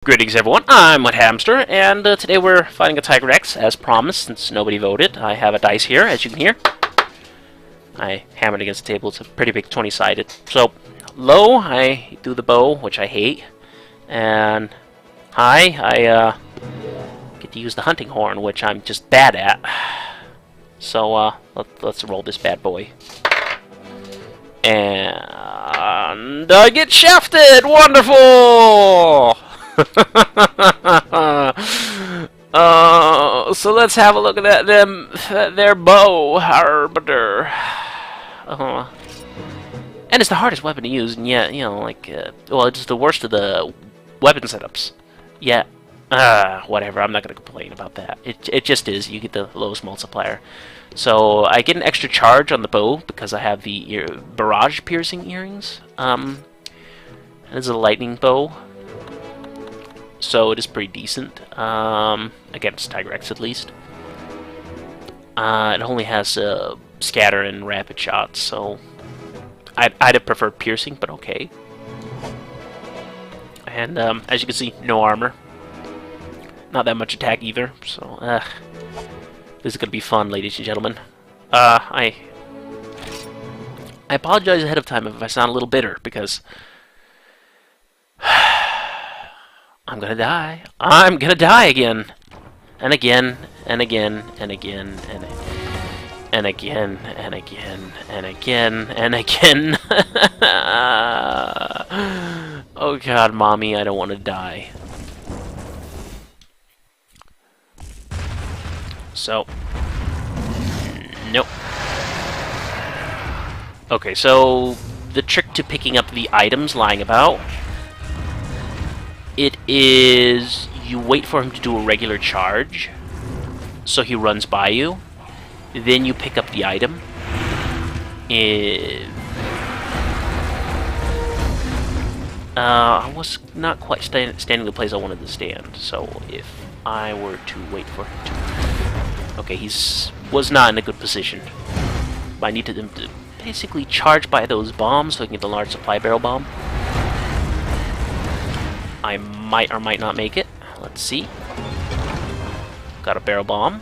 Greetings everyone, I'm Hamster, and today we're fighting a Tigrex, as promised, since nobody voted. I have a dice here, as you can hear. I hammered against the table, it's a pretty big 20-sided. So, low, I do the bow, which I hate. And high, I get to use the hunting horn, which I'm just bad at. So, let's roll this bad boy. And I get shafted! Wonderful! So let's have a look at their bow, Arbiter. And it's the hardest weapon to use, and yet, you know, like, well, it's the worst of the weapon setups. Yeah, whatever, I'm not gonna complain about that. It just is, you get the lowest multiplier. So, I get an extra charge on the bow, because I have the barrage piercing earrings. This is a lightning bow. So it is pretty decent, against Tigrex at least. It only has scatter and rapid shots, so I'd have preferred piercing, but okay. And as you can see, no armor. Not that much attack either, so this is gonna be fun, ladies and gentlemen. I apologize ahead of time if I sound a little bitter, because I'm gonna die. I'm gonna die again. And again, and again, and again, and again, and again, and again, and again. Oh god, mommy, I don't want to die. So, nope. Okay, so the trick to picking up the items lying about, it is you wait for him to do a regular charge, so he runs by you, then you pick up the item. I was not quite standing the place I wanted to stand, so if I were to wait for him to... Okay, was not in a good position. But I needed him to basically charge by those bombs so I can get the large supply barrel bomb. I might or might not make it. Let's see. Got a barrel bomb.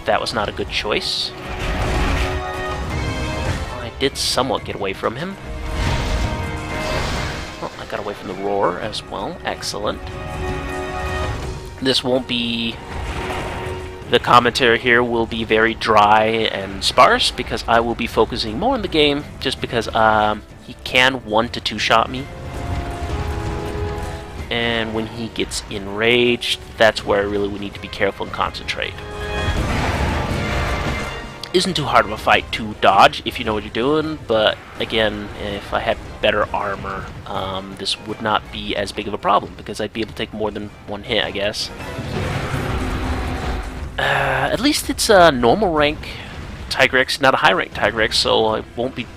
That was not a good choice. I did somewhat get away from him. Well, I got away from the roar as well. Excellent. This won't be... The commentary here will be very dry and sparse because I will be focusing more on the game just because he can 1- to 2-shot me. And when he gets enraged, that's where I really would need to be careful and concentrate. Isn't too hard of a fight to dodge if you know what you're doing, but again, if I had better armor, this would not be as big of a problem because I'd be able to take more than one hit, I guess. At least it's a normal rank Tigrex, not a high rank Tigrex, so I won't be,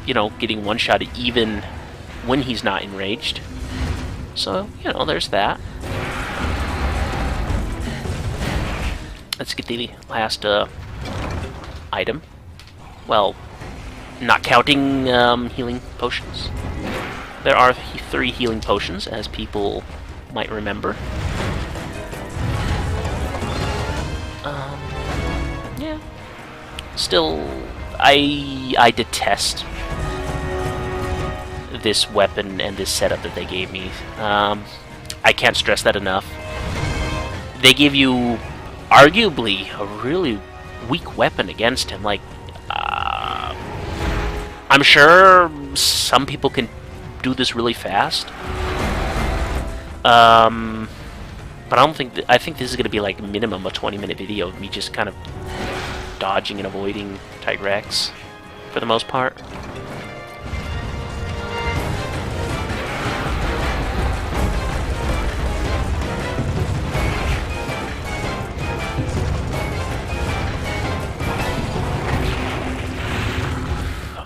you know, getting one-shotted even when he's not enraged. So, you know, there's that. Let's get the last item. Well, not counting healing potions. There are 3 healing potions, as people might remember. Yeah. Still, I detest this weapon and this setup that they gave me. I can't stress that enough. They give you arguably a really weak weapon against him. Like, I'm sure some people can do this really fast. But I don't think I think this is going to be like minimum a 20-minute video of me just kind of dodging and avoiding Tigrex for the most part.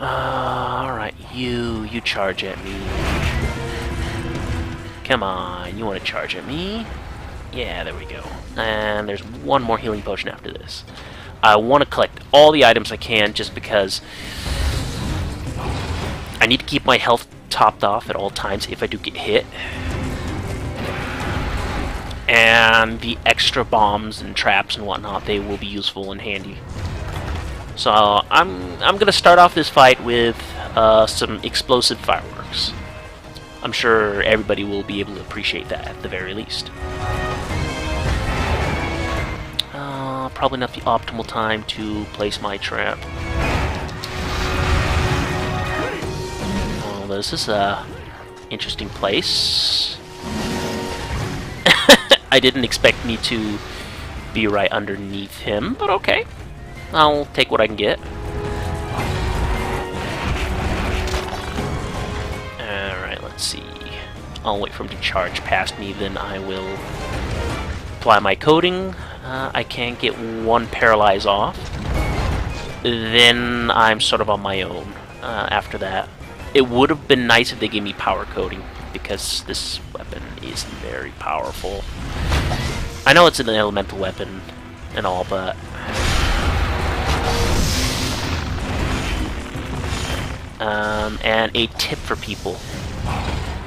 Alright, you charge at me. Come on, you want to charge at me? Yeah, there we go. And there's one more healing potion after this. I want to collect all the items I can just because I need to keep my health topped off at all times if I do get hit. And the extra bombs and traps and whatnot, they will be useful and handy. So I'm gonna start off this fight with some explosive fireworks. I'm sure everybody will be able to appreciate that at the very least. Probably not the optimal time to place my trap. Oh, this is a interesting place. I didn't expect me to be right underneath him, but okay. I'll take what I can get. Alright, let's see. I'll wait for him to charge past me, then I will apply my coating. I can get one paralyze off. Then I'm sort of on my own after that. It would have been nice if they gave me power coating, because this weapon is very powerful. I know it's an elemental weapon and all, but and a tip for people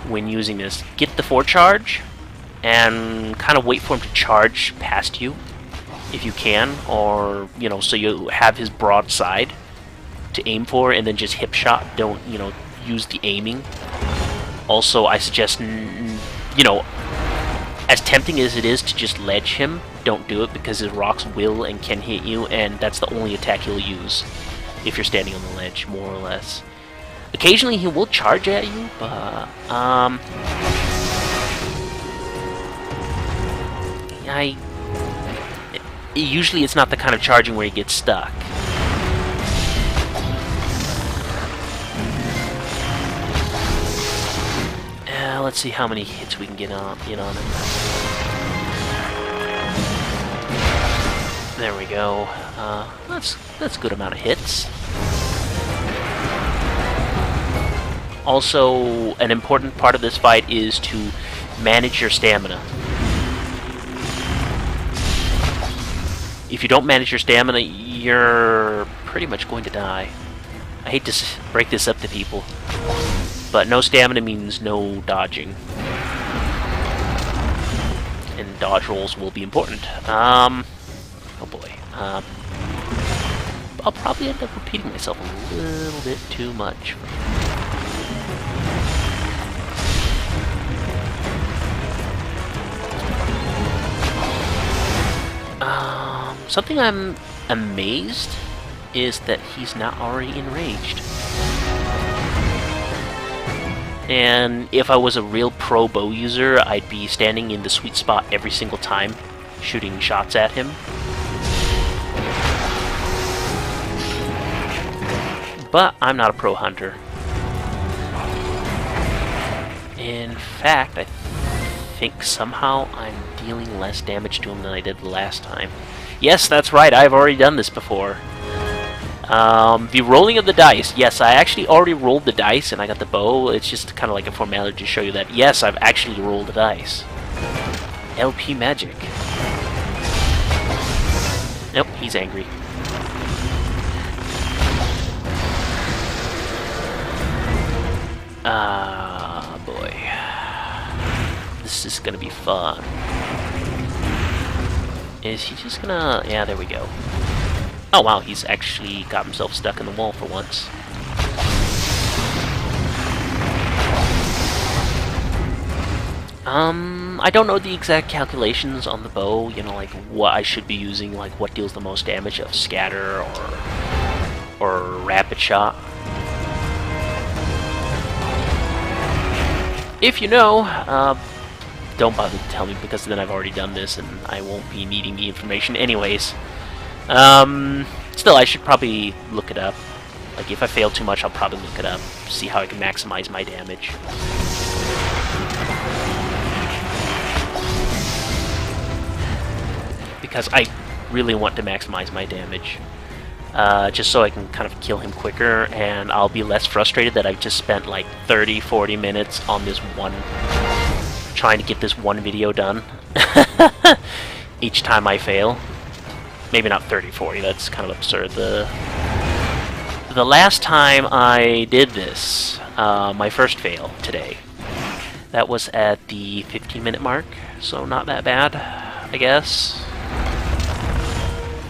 when using this: get the forecharge and kind of wait for him to charge past you if you can, or you know, so you have his broadside to aim for, and then just hip shot. Don't, you know, use the aiming. Also, I suggest, you know, as tempting as it is to just ledge him, don't do it, because his rocks will and can hit you, and that's the only attack he'll use if you're standing on the ledge, more or less. Occasionally he will charge at you, but usually it's not the kind of charging where he gets stuck. Let's see how many hits we can get on him. There we go. That's a good amount of hits. Also, an important part of this fight is to manage your stamina. If you don't manage your stamina, you're pretty much going to die. I hate to break this up to people, but no stamina means no dodging. And dodge rolls will be important. Oh boy. I'll probably end up repeating myself a little bit too much. Something I'm amazed is that he's not already enraged. And if I was a real pro bow user, I'd be standing in the sweet spot every single time, shooting shots at him. But I'm not a pro hunter. In fact, I think somehow I'm dealing less damage to him than I did the last time. Yes, that's right, I've already done this before. The rolling of the dice. Yes, I actually already rolled the dice and I got the bow. It's just kind of like a formality to show you that, yes, I've actually rolled the dice. LP magic. Nope, he's angry. Ah, boy. This is gonna be fun. Is he just gonna... yeah, there we go. Oh wow, he's actually got himself stuck in the wall for once. I don't know the exact calculations on the bow, you know, like what I should be using, like what deals the most damage of scatter or rapid shot. If you know, don't bother to tell me, because then I've already done this and I won't be needing the information anyways. Still, I should probably look it up. Like, if I fail too much, I'll probably look it up, see how I can maximize my damage. Because I really want to maximize my damage. Just so I can kind of kill him quicker, and I'll be less frustrated that I've just spent like 30-40 minutes on this one, trying to get this one video done each time I fail. Maybe not 30-40, that's kind of absurd. The last time I did this, my first fail today. That was at the 15-minute mark, so not that bad, I guess.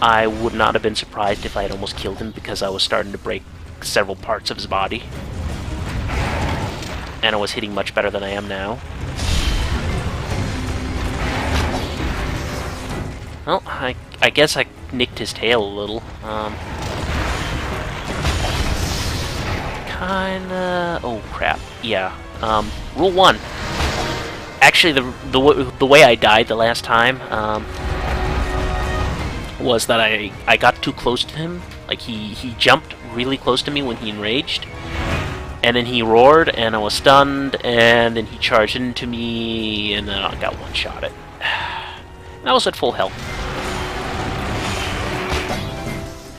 I would not have been surprised if I had almost killed him because I was starting to break several parts of his body. And I was hitting much better than I am now. Well, I guess I nicked his tail a little. Kinda... Oh, crap. Yeah. Rule 1. Actually, the way I died the last time, was that I got too close to him. Like, he jumped really close to me when he enraged. And then he roared, and I was stunned, and then he charged into me, and then I got one-shotted. And I was at full health.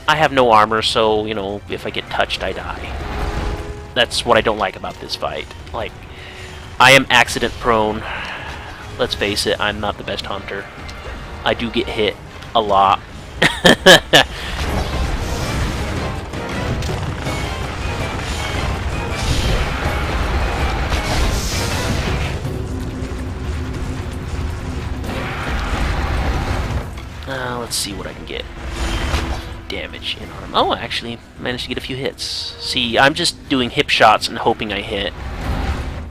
I have no armor, so, you know, if I get touched, I die. That's what I don't like about this fight. Like, I am accident-prone. Let's face it, I'm not the best hunter. I do get hit a lot. Let's see what I can get. Damage in on him. Oh, I actually managed to get a few hits. See, I'm just doing hip shots and hoping I hit.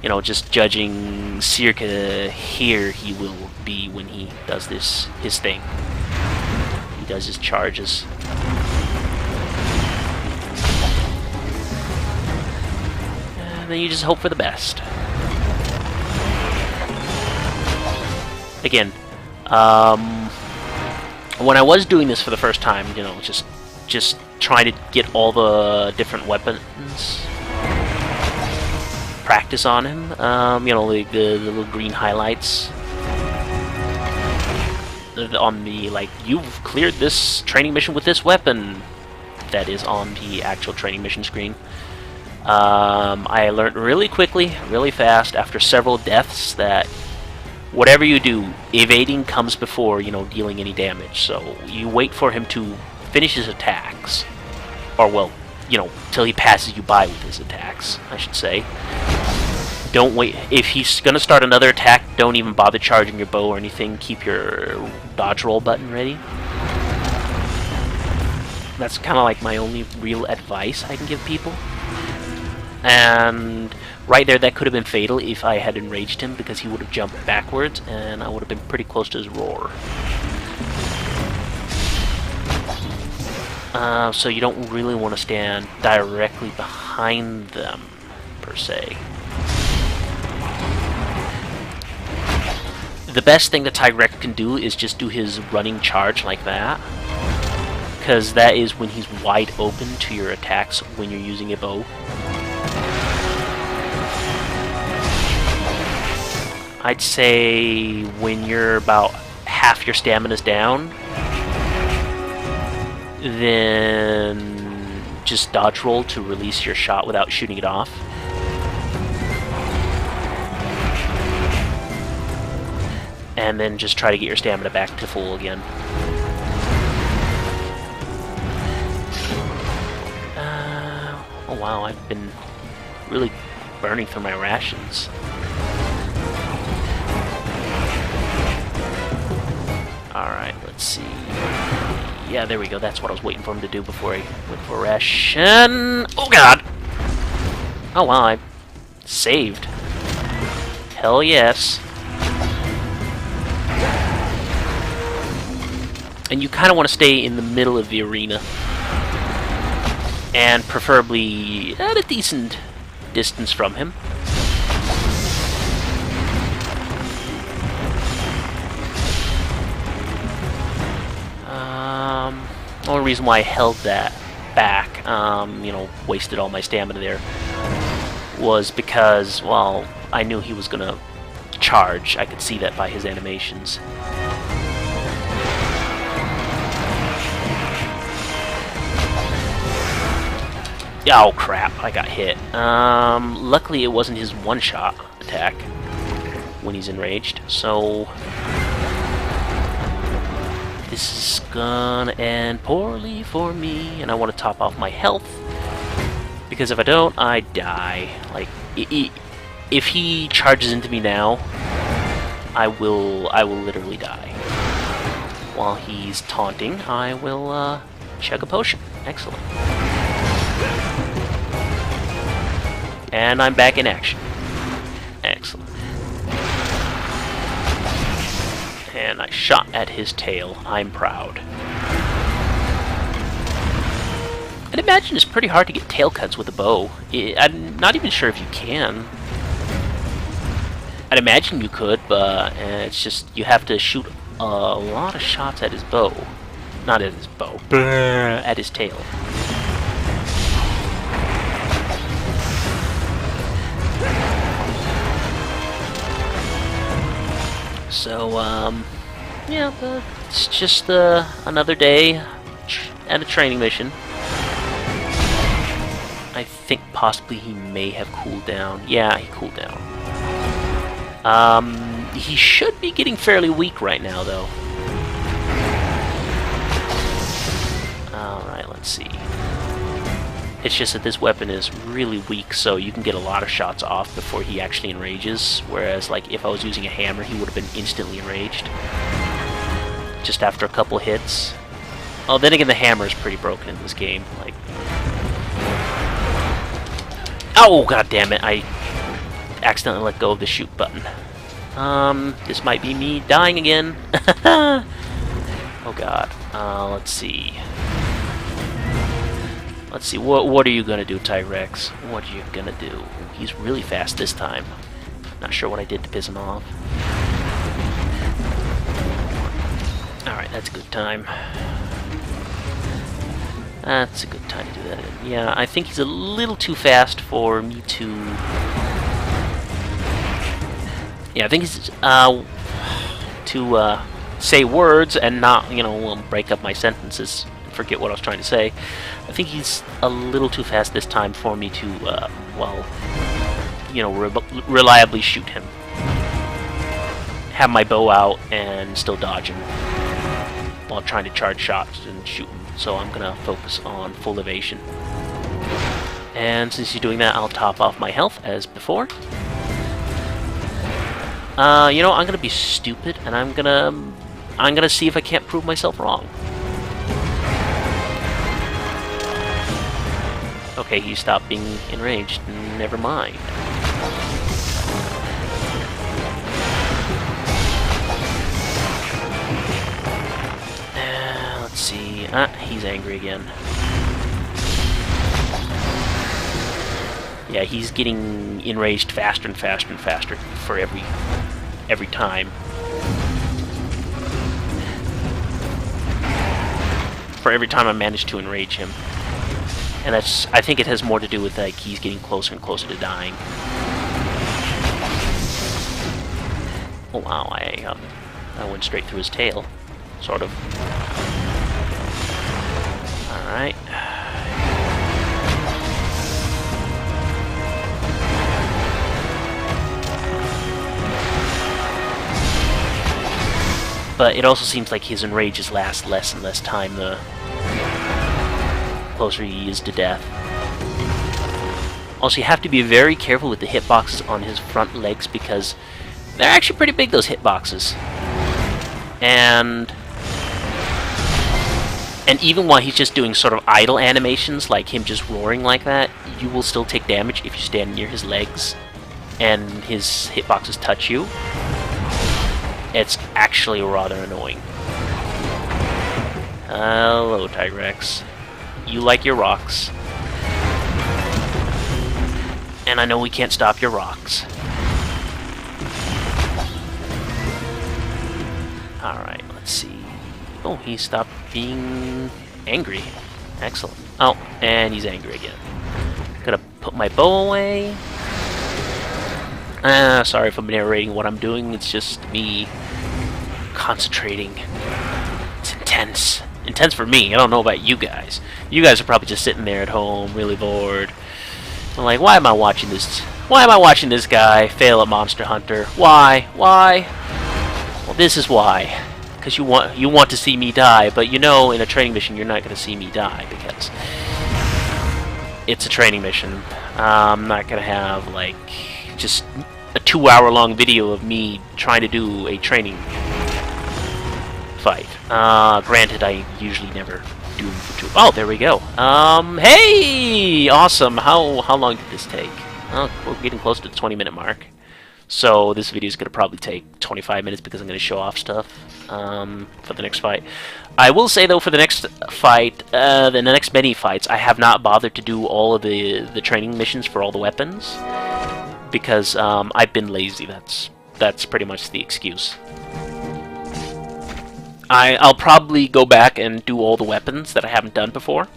You know, just judging circa here he will be when he does his thing. He does his charges. And then you just hope for the best. Again, when I was doing this for the first time, you know, just trying to get all the different weapons, practice on him, you know, the little green highlights on the, like, you've cleared this training mission with this weapon, that is on the actual training mission screen. I learned really quickly, really fast, after several deaths, that whatever you do, evading comes before, you know, dealing any damage. So you wait for him to finish his attacks, or, well, you know, till he passes you by with his attacks, I should say. Don't wait. If he's gonna start another attack, don't even bother charging your bow or anything. Keep your dodge roll button ready. That's kind of like my only real advice I can give people. And right there, that could have been fatal if I had enraged him, because he would have jumped backwards and I would have been pretty close to his roar. So you don't really want to stand directly behind them, per se. The best thing that Tigrex can do is just do his running charge like that, because that is when he's wide open to your attacks when you're using a bow. I'd say when you're about half your stamina's down, then just dodge roll to release your shot without shooting it off. And then just try to get your stamina back to full again. Oh wow, I've been really burning through my rations. Alright, let's see. Yeah, there we go. That's what I was waiting for him to do before I went for ration. Oh god! Oh wow, I saved. Hell yes. And you kind of want to stay in the middle of the arena. And preferably at a decent distance from him. The only reason why I held that back, you know, wasted all my stamina there, was because, well, I knew he was gonna charge. I could see that by his animations. Oh crap, I got hit. Luckily it wasn't his one-shot attack when he's enraged, so this is gonna end poorly for me, and I want to top off my health Because if I don't, I die. Like, if he charges into me now, I will literally die. While he's taunting, I will chug a potion. Excellent. And I'm back in action. Excellent. And I shot at his tail. I'm proud. I'd imagine it's pretty hard to get tail cuts with a bow. I'm not even sure if you can. I'd imagine you could, but it's just you have to shoot a lot of shots at his bow. Not at his bow. At his tail. So, yeah, it's just another day at a training mission. I think possibly he may have cooled down. Yeah, he cooled down. He should be getting fairly weak right now, though. Alright, let's see. It's just that this weapon is really weak, so you can get a lot of shots off before he actually enrages, whereas, like, if I was using a hammer, he would have been instantly enraged. Just after a couple hits. Oh, then again, the hammer is pretty broken in this game. Like, oh, god damn it, I accidentally let go of the shoot button. This might be me dying again. Oh god. Let's see. Let's see, what are you gonna do, Tyrex? What are you gonna do? He's really fast this time. Not sure what I did to piss him off. Alright, that's a good time. That's a good time to do that. Yeah, I think he's a little too fast for me to... Yeah, I think he's, to say words and not, you know, break up my sentences and forget what I was trying to say. I think he's a little too fast this time for me to, well, you know, reliably shoot him. Have my bow out and still dodge him while trying to charge shots and shoot him. So I'm gonna focus on full evasion. And since he's doing that, I'll top off my health as before. You know, I'm gonna be stupid, and I'm gonna see if I can't prove myself wrong. Okay, he stopped being enraged. Never mind. Let's see. He's angry again. Yeah, he's getting enraged faster and faster and faster for every time. For every time I manage to enrage him. And I think it has more to do with, like, he's getting closer and closer to dying. Oh wow, I went straight through his tail. Sort of. Alright. But it also seems like his enrages last less and less time the closer he is to death. Also, you have to be very careful with the hitboxes on his front legs because they're actually pretty big, those hitboxes. And even while he's just doing sort of idle animations, like him just roaring like that, you will still take damage if you stand near his legs and his hitboxes touch you. It's actually rather annoying. Hello, Tyrex. You like your rocks. And I know we can't stop your rocks. Alright, let's see. Oh, he stopped being angry. Excellent. Oh, and he's angry again. Gotta put my bow away. Sorry if I'm narrating what I'm doing. It's just me concentrating. It's intense. Intense for me. I don't know about you guys. You guys are probably just sitting there at home, really bored. I'm like, why am I watching this? Why am I watching this guy fail at Monster Hunter? Why? Why? Well, this is why. Because you want to see me die, but you know, in a training mission, you're not going to see me die because it's a training mission. I'm not gonna have like just a 2-hour-long video of me trying to do a training fight. Granted, I usually never do. Oh, there we go. Hey, awesome. How long did this take? Oh, we're getting close to the 20-minute mark. So this video is going to probably take 25 minutes because I'm going to show off stuff for the next fight. I will say, though, for the next fight, the next many fights, I have not bothered to do all of the training missions for all the weapons because I've been lazy. That's pretty much the excuse. I'll probably go back and do all the weapons that I haven't done before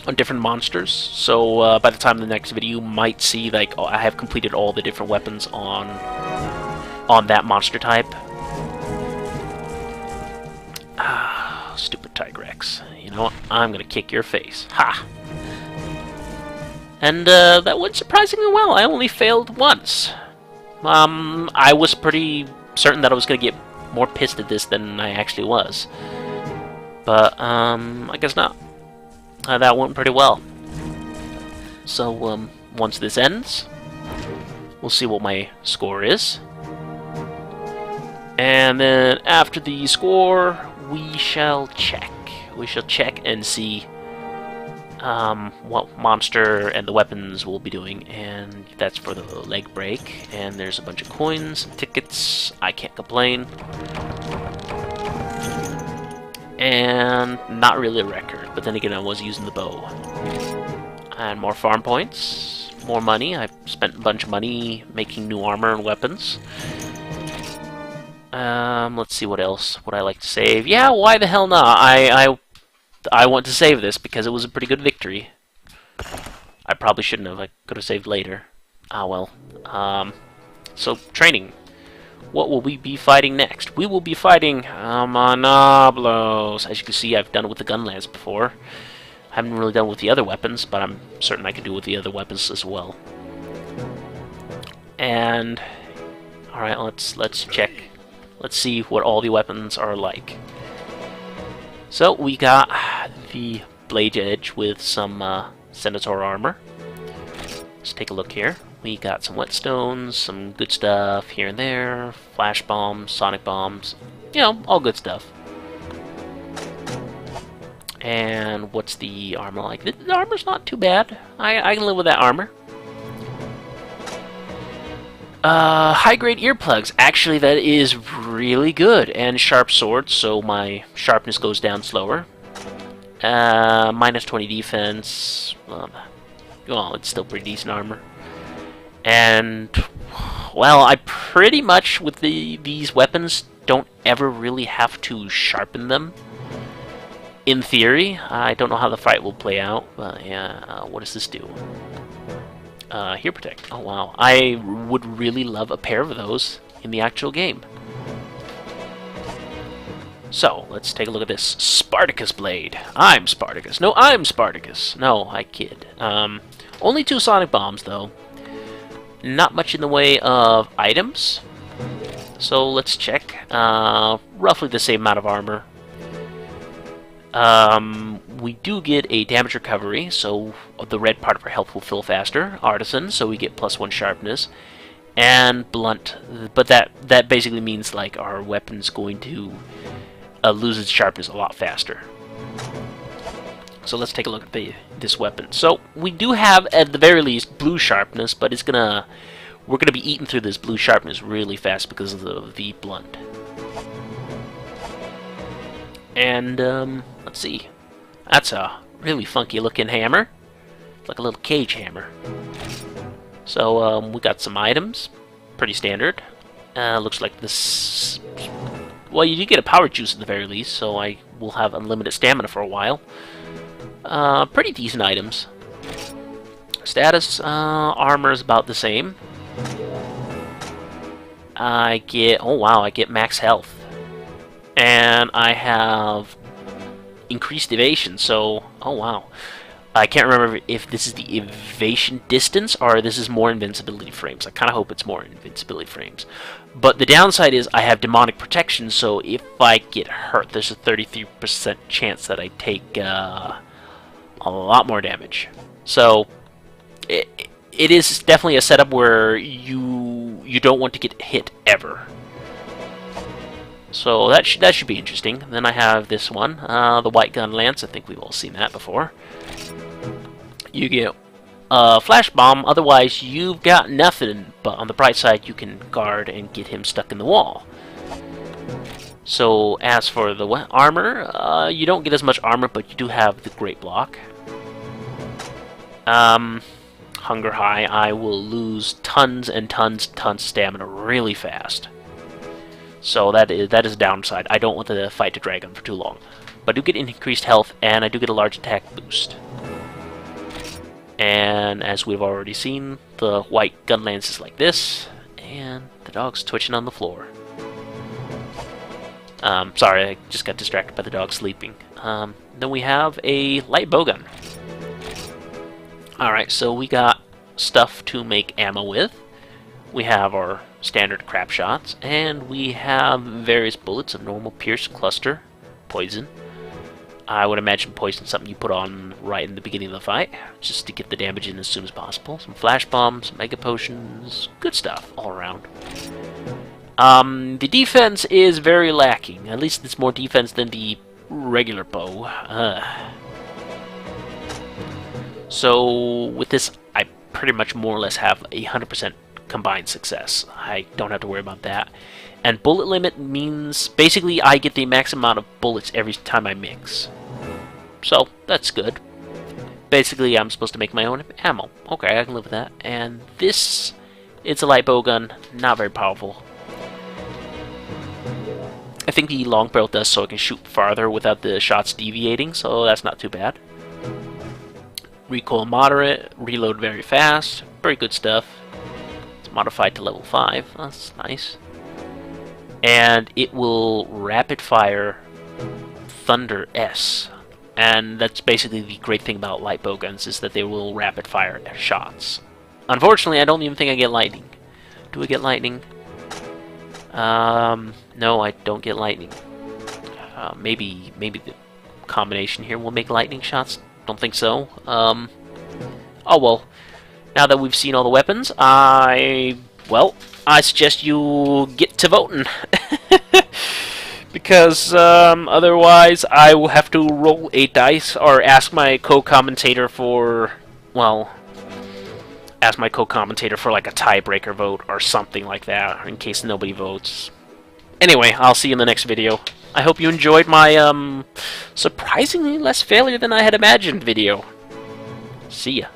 on different monsters, so by the time of the next video you might see like I have completed all the different weapons on that monster type. Ah, stupid Tigrex. You know what? I'm gonna kick your face. Ha! And that went surprisingly well. I only failed once. I was pretty certain that I was gonna get more pissed at this than I actually was, but I guess not. That went pretty well. So once this ends, we'll see what my score is, and then after the score, we shall check. We shall check and see what monster and the weapons we'll be doing, and that's for the leg break. And there's a bunch of coins, tickets. I can't complain. And not really a record, but then again I was using the bow. And more farm points, more money. I've spent a bunch of money making new armor and weapons. Let's see what else would I like to save. Yeah, why the hell not? I want to save this because it was a pretty good victory. I probably shouldn't have. I could have saved later. Ah well. So training. What will we be fighting next? We will be fighting Monoblos. As you can see, I've done it with the Gunlance before. I haven't really done it with the other weapons, but I'm certain I can do it with the other weapons as well. And alright, let's check. Let's see what all the weapons are like. So we got the Blade Edge with some Centaur armor. Let's take a look here. We got some whetstones, some good stuff here and there, flash bombs, sonic bombs, you know, all good stuff. And what's the armor like? The armor's not too bad. I can live with that armor. High-grade earplugs. Actually, that is really good. And sharp swords, so my sharpness goes down slower. Minus 20 defense. Well, it's still pretty decent armor. And, well, I pretty much, with these weapons, don't ever really have to sharpen them. In theory. I don't know how the fight will play out, but yeah, what does this do? Hear Protect. Oh, wow. I would really love a pair of those in the actual game. So, let's take a look at this. Spartacus Blade. I'm Spartacus. No, I'm Spartacus. No, I kid. Only 2 sonic bombs, though. Not much in the way of items. So, let's check. Roughly the same amount of armor. We do get a damage recovery, so the red part of our health will fill faster. Artisan, so we get +1 sharpness. And blunt, but that basically means like our weapon's going to lose its sharpness a lot faster. So let's take a look at this weapon. So we do have, at the very least, blue sharpness, but we're gonna be eating through this blue sharpness really fast because of the blunt. And let's see. That's a really funky looking hammer. It's like a little cage hammer. So we got some items. Pretty standard. Looks like this... Well, you do get a power juice at the very least, so I will have unlimited stamina for a while. Pretty decent items. Status, armor is about the same. I get... Oh wow, I get max health. And I have increased evasion, so... Oh wow. I can't remember if this is the evasion distance or this is more invincibility frames. I kind of hope it's more invincibility frames. But the downside is I have demonic protection, so if I get hurt, there's a 33% chance that I take a lot more damage. So it is definitely a setup where you don't want to get hit ever. So that should be interesting. Then I have this one, the White Gun Lance. I think we've all seen that before. You get Flash Bomb, otherwise you've got nothing, but on the bright side you can guard and get him stuck in the wall. So as for the armor, you don't get as much armor, but you do have the Great Block. Hunger High, I will lose tons and tons of stamina really fast. So that is a downside. I don't want to fight the dragon for too long. But I do get increased health, and I do get a large attack boost. And as we've already seen, the White Gun Lance is like this, and the dog's twitching on the floor. Sorry, I just got distracted by the dog sleeping. Then we have a light bowgun. Alright, so we got stuff to make ammo with. We have our standard crap shots, and we have various bullets of normal, pierce, cluster, poison. I would imagine poison is something you put on right in the beginning of the fight, just to get the damage in as soon as possible. Some flash bombs, mega potions, good stuff all around. The defense is very lacking. At least it's more defense than the regular bow. So with this, I pretty much more or less have 100% combined success. I don't have to worry about that. And bullet limit means basically I get the max amount of bullets every time I mix. So that's good. Basically I'm supposed to make my own ammo. Okay, I can live with that. And this, it's a light bowgun, not very powerful. I think the long barrel does so I can shoot farther without the shots deviating, so that's not too bad. Recoil moderate, reload very fast, very good stuff. It's modified to level 5, that's nice. And it will rapid fire Thunder S. And that's basically the great thing about light bowguns, is that they will rapid fire shots. Unfortunately, I don't even think I get lightning. Do I get lightning? No, I don't get lightning. Maybe the combination here will make lightning shots. Don't think so. Oh well. Now that we've seen all the weapons, I suggest you get to voting. Because otherwise I will have to roll 8 dice or ask my co-commentator for, well, ask my co-commentator for like a tiebreaker vote or something like that, in case nobody votes. Anyway, I'll see you in the next video. I hope you enjoyed my surprisingly less failure than I had imagined video. See ya.